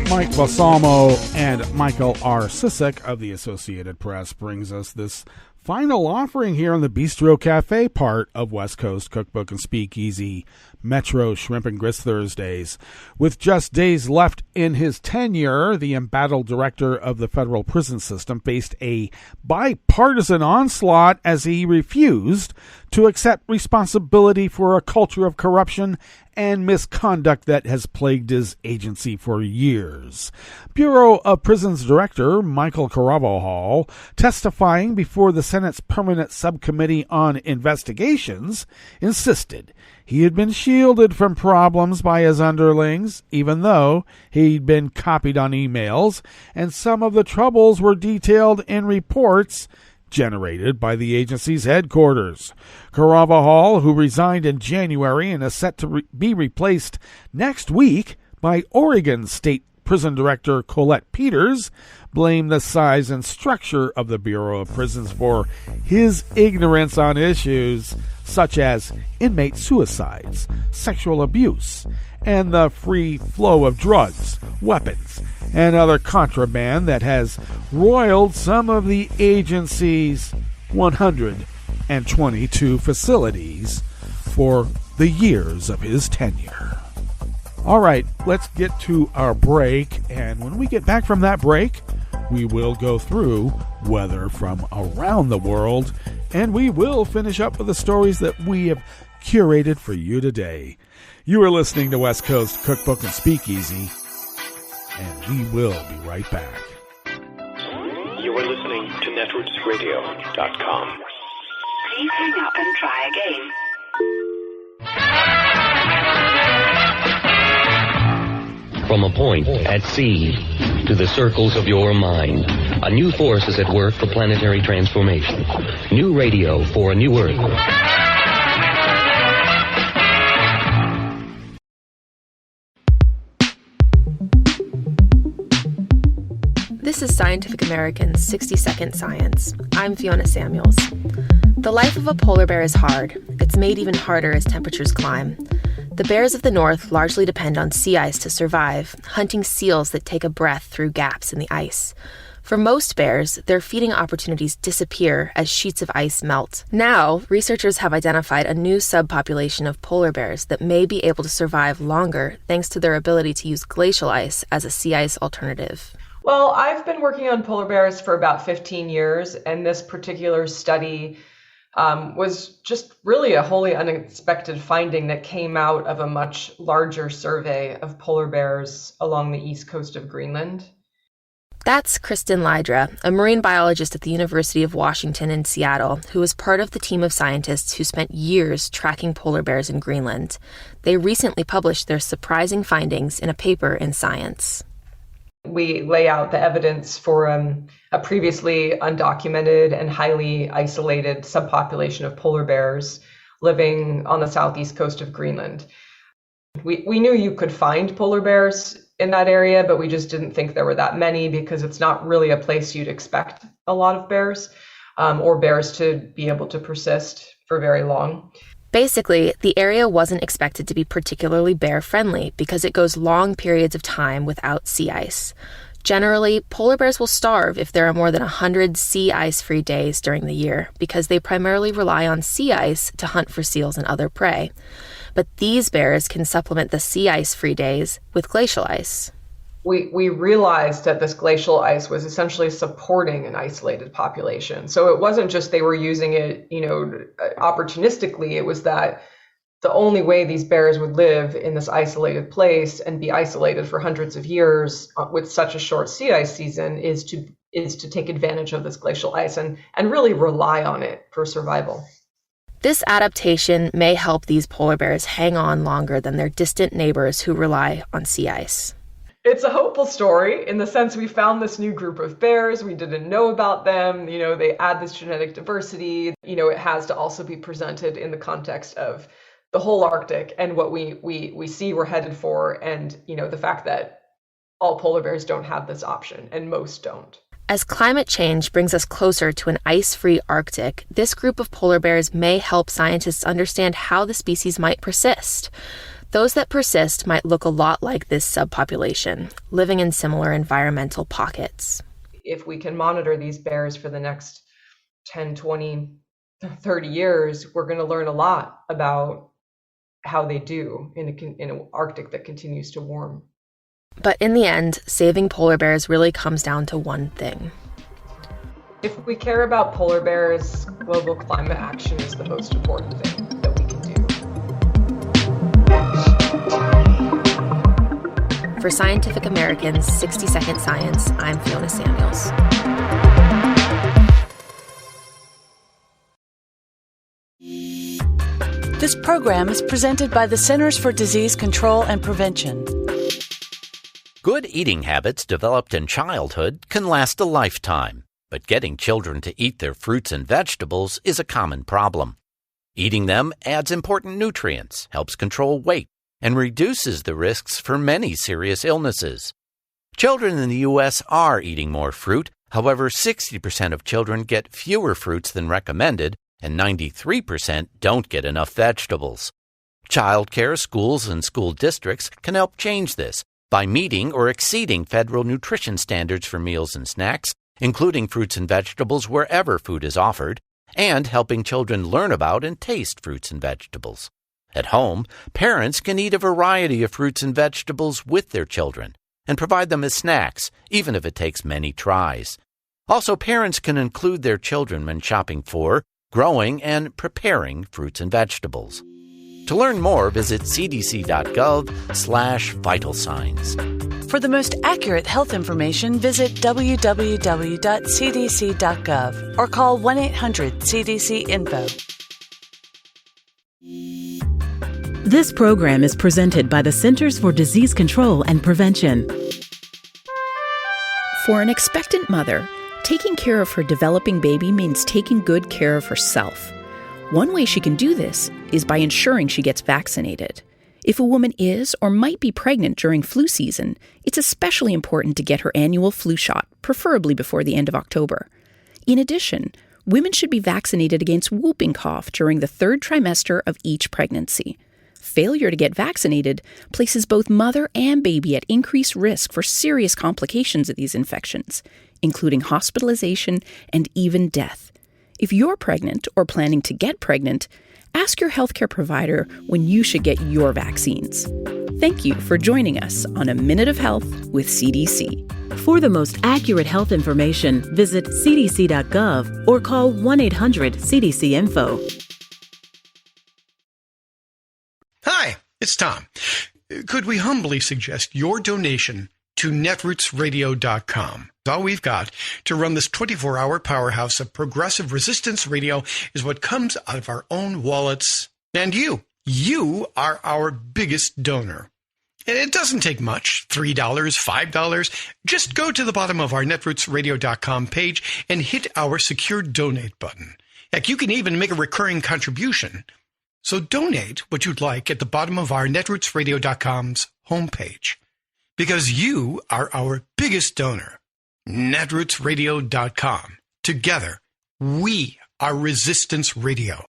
Mike Balsamo and Michael R. Sisek of the Associated Press brings us this final offering here on the Bistro Cafe part of West Coast Cookbook and Speakeasy Metro Shrimp and Grits Thursdays. With just days left in his tenure, the embattled director of the federal prison system faced a bipartisan onslaught as he refused to accept responsibility for a culture of corruption and misconduct that has plagued his agency for years. Bureau of Prisons Director Michael Caraval, testifying before the Senate's Permanent Subcommittee on Investigations, insisted He had been shielded from problems by his underlings, even though he'd been copied on emails, and some of the troubles were detailed in reports generated by the agency's headquarters. Caravajal, who resigned in January and is set to be replaced next week by Oregon State Prison Director Colette Peters, blamed the size and structure of the Bureau of Prisons for his ignorance on issues such as inmate suicides, sexual abuse, and the free flow of drugs, weapons, and other contraband that has roiled some of the agency's 122 facilities for the years of his tenure. All right, let's get to our break, and when we get back from that break, we will go through weather from around the world, and we will finish up with the stories that we have curated for you today. You are listening to West Coast Cookbook and Speakeasy, and we will be right back. You are listening to netrootsradio.com. Please hang up and try again. From a point at sea to the circles of your mind, a new force is at work for planetary transformation. New radio for a new Earth. This is Scientific American's 60-Second Science. I'm Fiona Samuels. The life of a polar bear is hard. It's made even harder as temperatures climb. The bears of the north largely depend on sea ice to survive, hunting seals that take a breath through gaps in the ice. For most bears, their feeding opportunities disappear as sheets of ice melt. Now, researchers have identified a new subpopulation of polar bears that may be able to survive longer thanks to their ability to use glacial ice as a sea ice alternative. Well, I've been working on polar bears for about 15 years, and this particular study was just really a wholly unexpected finding that came out of a much larger survey of polar bears along the east coast of Greenland. That's Kristen Lydra, a marine biologist at the University of Washington in Seattle, who was part of the team of scientists who spent years tracking polar bears in Greenland. They recently published their surprising findings in a paper in Science. We lay out the evidence for a previously undocumented and highly isolated subpopulation of polar bears living on the southeast coast of Greenland. We knew you could find polar bears in that area, but we just didn't think there were that many because it's not really a place you'd expect a lot of bears or bears to be able to persist for very long. Basically, the area wasn't expected to be particularly bear-friendly because it goes long periods of time without sea ice. Generally, polar bears will starve if there are more than 100 sea ice-free days during the year because they primarily rely on sea ice to hunt for seals and other prey. But these bears can supplement the sea ice-free days with glacial ice. We realized that this glacial ice was essentially supporting an isolated population. So it wasn't just they were using it, opportunistically. It was that the only way these bears would live in this isolated place and be isolated for hundreds of years with such a short sea ice season is to take advantage of this glacial ice and really rely on it for survival. This adaptation may help these polar bears hang on longer than their distant neighbors who rely on sea ice. It's a hopeful story in the sense we found this new group of bears. We didn't know about them. They add this genetic diversity. It has to also be presented in the context of the whole Arctic and what we see we're headed for. And, the fact that all polar bears don't have this option and most don't. As climate change brings us closer to an ice-free Arctic, this group of polar bears may help scientists understand how the species might persist. Those that persist might look a lot like this subpopulation, living in similar environmental pockets. If we can monitor these bears for the next 10, 20, 30 years, we're going to learn a lot about how they do in an Arctic that continues to warm. But in the end, saving polar bears really comes down to one thing. If we care about polar bears, global climate action is the most important thing that we can do. For Scientific American's 60-Second Science, I'm Fiona Samuels. This program is presented by the Centers for Disease Control and Prevention. Good eating habits developed in childhood can last a lifetime, but getting children to eat their fruits and vegetables is a common problem. Eating them adds important nutrients, helps control weight, and reduces the risks for many serious illnesses. Children in the U.S. are eating more fruit. However, 60% of children get fewer fruits than recommended, and 93% don't get enough vegetables. Childcare, schools, and school districts can help change this by meeting or exceeding federal nutrition standards for meals and snacks, including fruits and vegetables wherever food is offered, and helping children learn about and taste fruits and vegetables. At home, parents can eat a variety of fruits and vegetables with their children and provide them as snacks, even if it takes many tries. Also, parents can include their children when shopping for, growing, and preparing fruits and vegetables. To learn more, visit cdc.gov/vital signs. For the most accurate health information, visit www.cdc.gov or call 1-800-CDC-INFO. This program is presented by the Centers for Disease Control and Prevention. For an expectant mother, taking care of her developing baby means taking good care of herself. One way she can do this is by ensuring she gets vaccinated. If a woman is or might be pregnant during flu season, it's especially important to get her annual flu shot, preferably before the end of October. In addition, women should be vaccinated against whooping cough during the 3rd trimester of each pregnancy. Failure to get vaccinated places both mother and baby at increased risk for serious complications of these infections, including hospitalization and even death. If you're pregnant or planning to get pregnant, ask your healthcare provider when you should get your vaccines. Thank you for joining us on A Minute of Health with CDC. For the most accurate health information, visit cdc.gov or call 1-800-CDC-INFO. Hi, it's Tom. Could we humbly suggest your donation to netrootsradio.com? All we've got to run this 24-hour powerhouse of progressive resistance radio is what comes out of our own wallets. And you are our biggest donor. And it doesn't take much, $3, $5. Just go to the bottom of our netrootsradio.com page and hit our secure donate button. Heck, you can even make a recurring contribution. So donate what you'd like at the bottom of our netrootsradio.com's homepage. Because you are our biggest donor. netrootsradio.com. Together, we are Resistance Radio.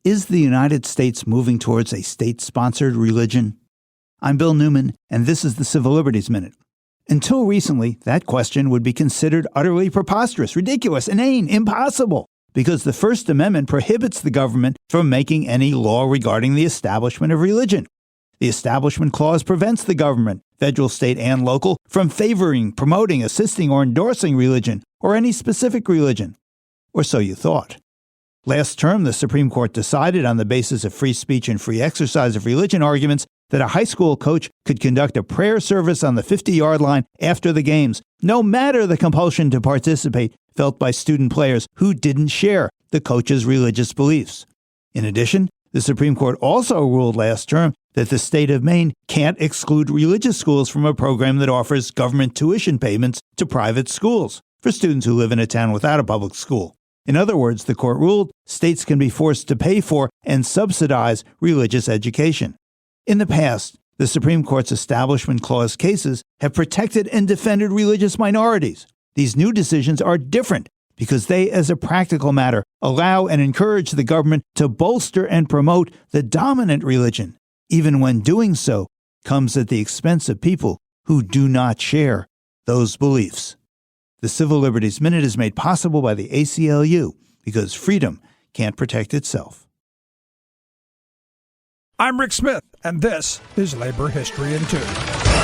Is the United States moving towards a state-sponsored religion? I'm Bill Newman, and this is the Civil Liberties Minute. Until recently, that question would be considered utterly preposterous, ridiculous, inane, impossible, because the First Amendment prohibits the government from making any law regarding the establishment of religion. The Establishment Clause prevents the government, federal, state, and local, from favoring, promoting, assisting, or endorsing religion, or any specific religion. Or so you thought. Last term, the Supreme Court decided on the basis of free speech and free exercise of religion arguments that a high school coach could conduct a prayer service on the 50-yard line after the games, no matter the compulsion to participate felt by student players who didn't share the coach's religious beliefs. In addition, the Supreme Court also ruled last term that the state of Maine can't exclude religious schools from a program that offers government tuition payments to private schools for students who live in a town without a public school. In other words, the court ruled states can be forced to pay for and subsidize religious education. In the past, the Supreme Court's Establishment Clause cases have protected and defended religious minorities. These new decisions are different because they, as a practical matter, allow and encourage the government to bolster and promote the dominant religion, even when doing so comes at the expense of people who do not share those beliefs. The Civil Liberties Minute is made possible by the ACLU because freedom can't protect itself. I'm Rick Smith, and this is Labor History in 2.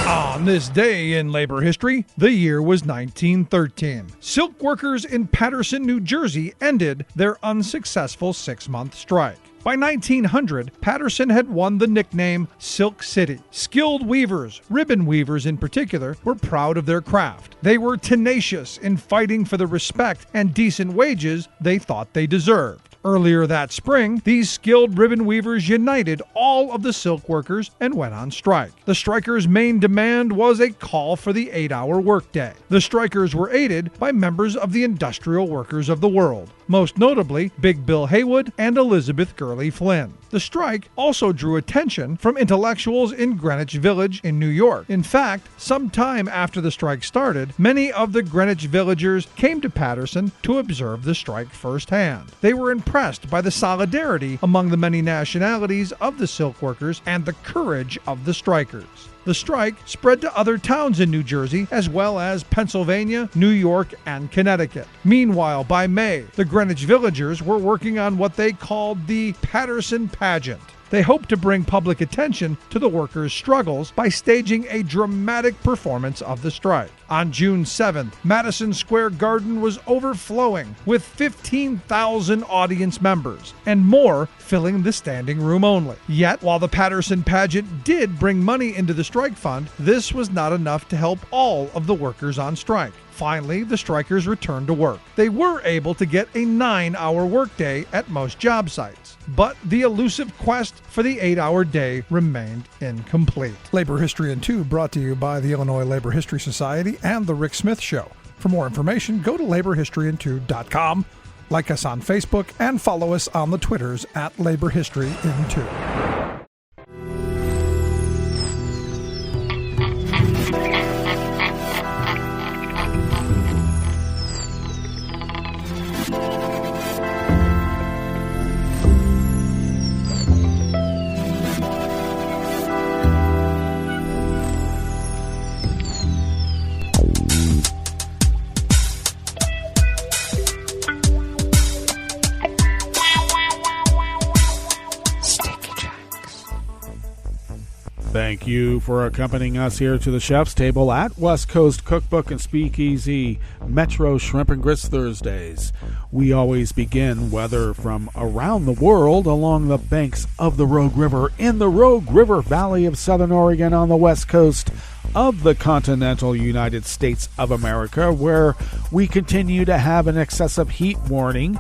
On this day in labor history, the year was 1913. Silk workers in Paterson, New Jersey ended their unsuccessful 6-month strike. By 1900, Paterson had won the nickname Silk City. Skilled weavers, ribbon weavers in particular, were proud of their craft. They were tenacious in fighting for the respect and decent wages they thought they deserved. Earlier that spring, these skilled ribbon weavers united all of the silk workers and went on strike. The strikers' main demand was a call for the 8-hour workday. The strikers were aided by members of the industrial workers of the world, most notably Big Bill Haywood and Elizabeth Gurley Flynn. The strike also drew attention from intellectuals in Greenwich Village in New York. In fact, some time after the strike started, many of the Greenwich villagers came to Paterson to observe the strike firsthand. They were impressed by the solidarity among the many nationalities of the silk workers and the courage of the strikers. The strike spread to other towns in New Jersey, as well as Pennsylvania, New York, and Connecticut. Meanwhile, by May, the Greenwich villagers were working on what they called the Paterson Pageant. They hoped to bring public attention to the workers' struggles by staging a dramatic performance of the strike. On June 7th, Madison Square Garden was overflowing with 15,000 audience members, and more filling the standing room only. Yet, while the Paterson Pageant did bring money into the strike fund, this was not enough to help all of the workers on strike. Finally, the strikers returned to work. They were able to get a 9-hour workday at most job sites, but the elusive quest for the 8-hour day remained incomplete. Labor History in 2 brought to you by the Illinois Labor History Society and The Rick Smith Show. For more information, go to laborhistoryin2.com, like us on Facebook, and follow us on the Twitters at Labor History in 2. Thank you for accompanying us here to the chef's table at West Coast Cookbook and Speakeasy Metro Shrimp and Grits Thursdays. We always begin, whether from around the world, along the banks of the Rogue River, in the Rogue River Valley of Southern Oregon on the west coast of the continental United States of America, where we continue to have an excessive heat warning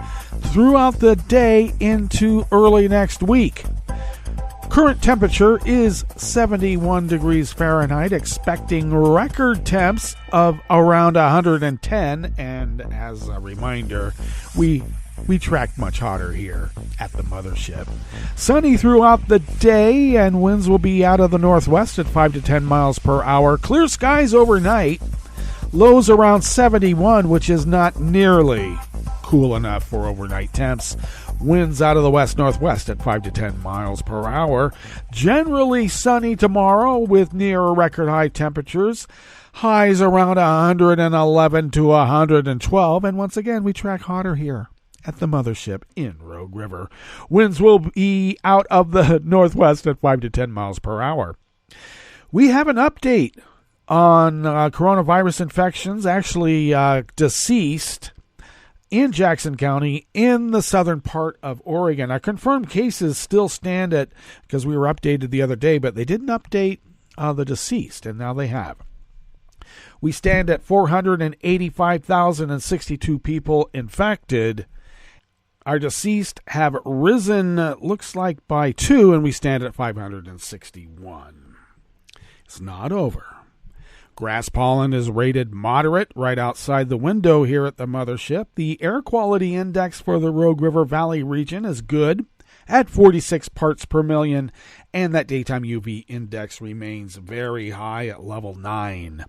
throughout the day into early next week. Current temperature is 71 degrees Fahrenheit, expecting record temps of around 110. And as a reminder, we track much hotter here at the mothership. Sunny throughout the day, and winds will be out of the northwest at 5 to 10 miles per hour. Clear skies overnight. Lows around 71, which is not nearly cool enough for overnight temps. Winds out of the west-northwest at 5 to 10 miles per hour. Generally sunny tomorrow with near record high temperatures. Highs around 111 to 112. And once again, we track hotter here at the mothership in Rogue River. Winds will be out of the northwest at 5 to 10 miles per hour. We have an update on coronavirus infections, actually deceased in Jackson County in the southern part of Oregon. Our confirmed cases still stand at, because we were updated the other day, but they didn't update the deceased, and now they have. We stand at 485,062 people infected. Our deceased have risen, looks like, by 2, and we stand at 561. It's not over. Grass pollen is rated moderate right outside the window here at the mothership. The air quality index for the Rogue River Valley region is good at 46 parts per million, and that daytime UV index remains very high at level 9.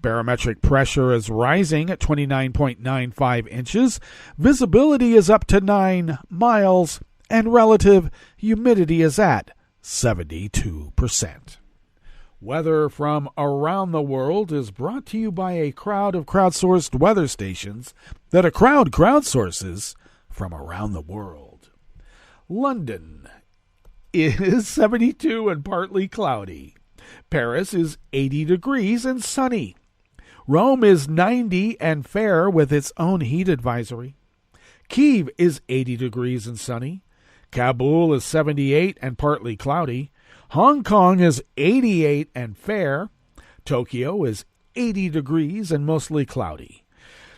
Barometric pressure is rising at 29.95 inches. Visibility is up to 9 miles, and relative humidity is at 72%. Weather from around the world is brought to you by a crowd of crowdsourced weather stations that a crowd crowdsources from around the world. London is 72 and partly cloudy. Paris is 80 degrees and sunny. Rome is 90 and fair with its own heat advisory. Kyiv is 80 degrees and sunny. Kabul is 78 and partly cloudy. Hong Kong is 88 and fair. Tokyo is 80 degrees and mostly cloudy.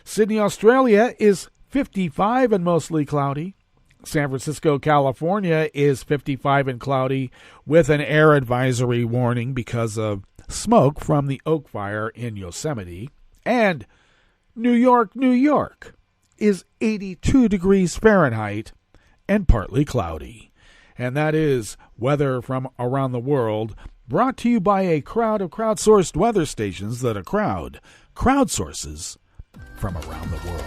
Sydney, Australia is 55 and mostly cloudy. San Francisco, California is 55 and cloudy with an air advisory warning because of smoke from the Oak Fire in Yosemite. And New York, New York is 82 degrees Fahrenheit and partly cloudy. And that is weather from around the world, brought to you by a crowd of crowdsourced weather stations that a crowd crowdsources from around the world.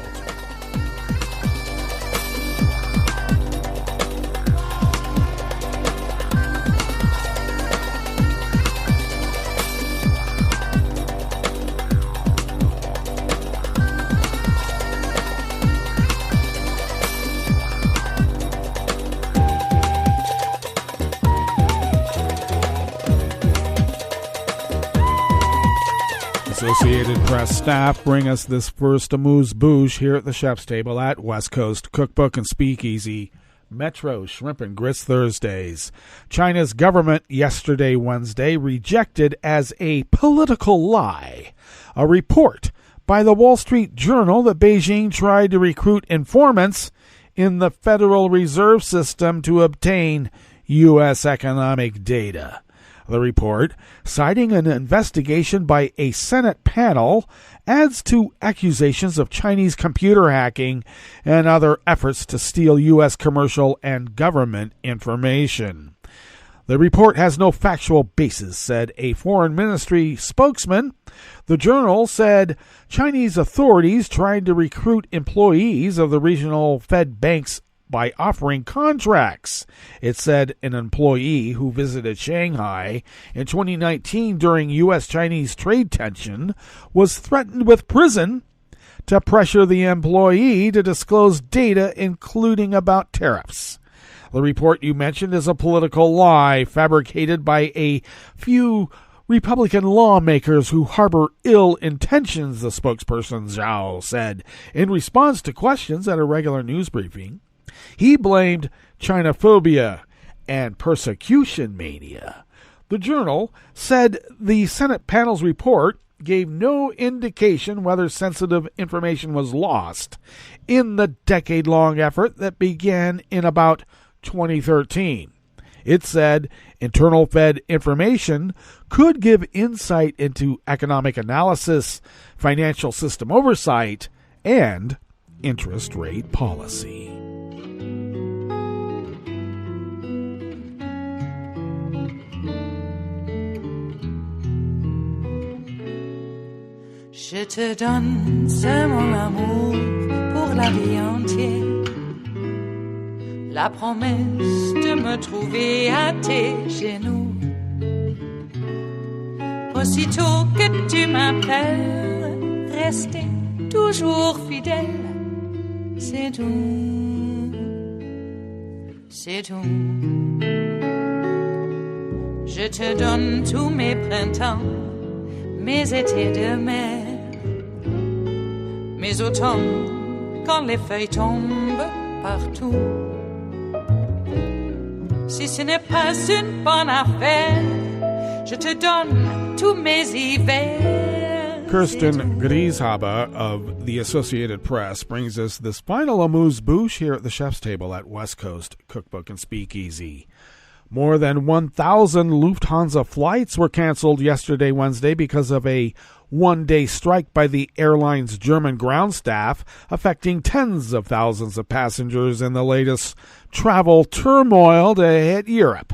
Associated Press staff bring us this first amuse-bouche here at the chef's table at West Coast Cookbook and Speakeasy. Metro Shrimp and Grits Thursdays. China's government yesterday, Wednesday, rejected as a political lie a report by the Wall Street Journal that Beijing tried to recruit informants in the Federal Reserve System to obtain U.S. economic data. The report, citing an investigation by a Senate panel, adds to accusations of Chinese computer hacking and other efforts to steal U.S. commercial and government information. The report has no factual basis, said a foreign ministry spokesman. The journal said Chinese authorities tried to recruit employees of the regional Fed banks by offering contracts. It said an employee who visited Shanghai in 2019 during U.S.-Chinese trade tension was threatened with prison to pressure the employee to disclose data, including about tariffs. The report you mentioned is a political lie fabricated by a few Republican lawmakers who harbor ill intentions, the spokesperson Zhao said in response to questions at a regular news briefing. He blamed Chinophobia and persecution mania. The journal said the Senate panel's report gave no indication whether sensitive information was lost in the decade-long effort that began in about 2013. It said internal Fed information could give insight into economic analysis, financial system oversight, and interest rate policy. Je te donne c'est mon amour pour la vie entière. La promesse de me trouver à tes genoux. Aussitôt que tu m'appelles, rester toujours fidèle. C'est tout, c'est tout. Je te donne tous mes printemps, mes étés de mer. Mes automnes, quand les feuilles tombent partout. Si ce n'est pas une bonne affaire, je te donne tous mes hivers. Kirsten Grieshaber of the Associated Press brings us this final amuse-bouche here at the chef's table at West Coast Cookbook and Speakeasy. More than 1,000 Lufthansa flights were canceled yesterday, Wednesday, because of a one-day strike by the airline's German ground staff, affecting tens of thousands of passengers in the latest travel turmoil to hit Europe.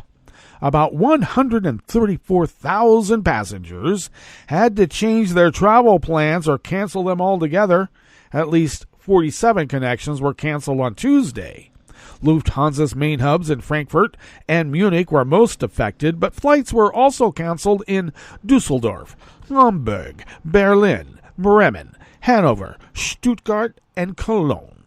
About 134,000 passengers had to change their travel plans or cancel them altogether. At least 47 connections were canceled on Tuesday. Lufthansa's main hubs in Frankfurt and Munich were most affected, but flights were also canceled in Dusseldorf, Hamburg, Berlin, Bremen, Hanover, Stuttgart, and Cologne.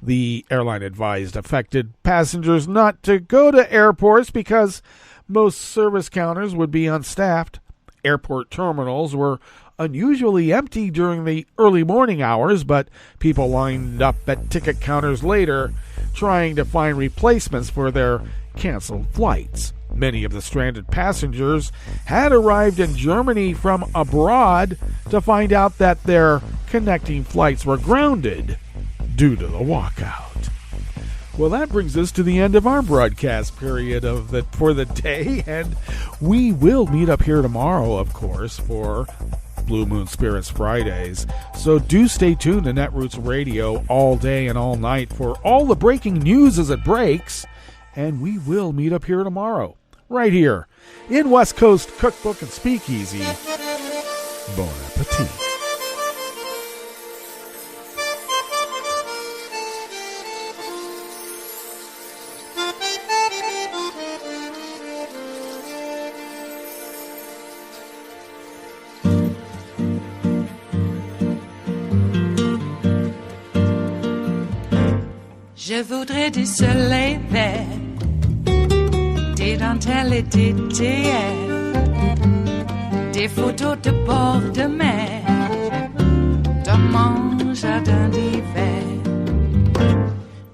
The airline advised affected passengers not to go to airports because most service counters would be unstaffed. Airport terminals were unusually empty during the early morning hours, but people lined up at ticket counters later trying to find replacements for their canceled flights. Many of the stranded passengers had arrived in Germany from abroad to find out that their connecting flights were grounded due to the walkout. Well, that brings us to the end of our broadcast period for the day, and we will meet up here tomorrow, of course, for Blue Moon Spirits Fridays. So do stay tuned to Netroots Radio all day and all night for all the breaking news as it breaks, and we will meet up here tomorrow, right here in West Coast Cookbook and Speakeasy. Bon appetit. Je voudrais du soleil vert, des dentelles et des théières, des photos de bord de mer, dans mon jardin d'hiver.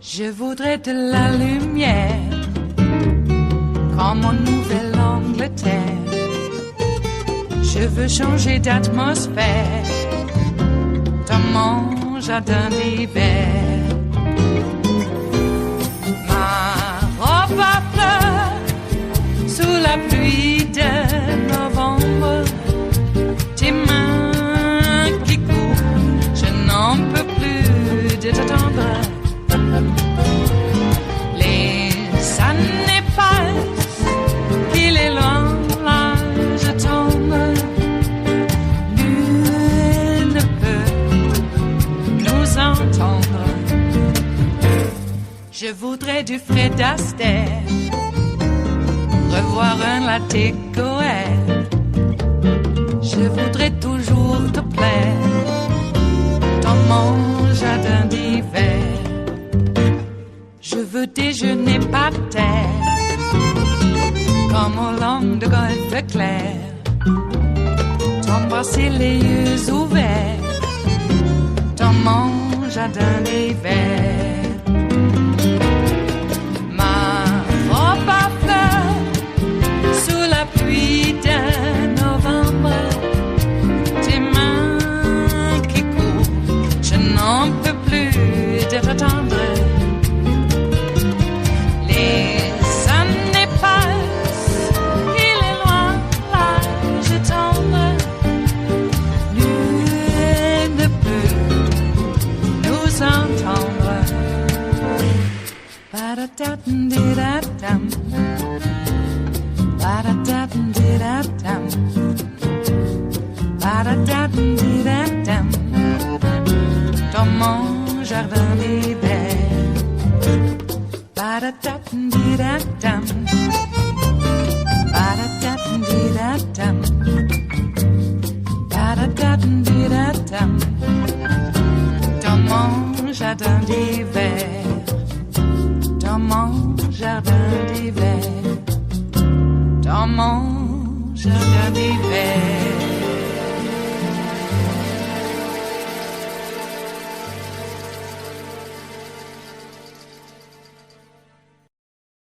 Je voudrais de la lumière, comme en Nouvelle-Angleterre. Je veux changer d'atmosphère, dans mon jardin d'hiver. Robe à fleurs sous la pluie de novembre, tes mains qui courent, je n'en peux plus de t'attendre. Les années passent, il est loin, là je tombe. Nul ne peut nous entendre. Je voudrais du Fred Astaire, revoir un latte Goël. Je voudrais toujours te plaire dans mon jardin d'hiver. Je veux déjeuner par terre, comme au long de golfe clair. T'embrasser les yeux ouverts dans mon jardin d'hiver. Pluie de novembre, tes mains qui courent, je n'en peux plus de t'attendre. Les années passent, il est loin, là je tombe. Nul ne peut nous entendre. Ba-da-da-dum-di-da-dum. Ba-da-da-dum-di-da-dum. Ba-da-da-dum-di-da-dum. Dans mon jardin d'hiver. Ba-da-da-dum-di-da-dum. Ba-da-da-dum-di-da-dum. Ba-da-da-dum-di-da-dum. Dans mon jardin d'hiver. Dans mon jardin d'hiver. Dans mon jardin d'hiver.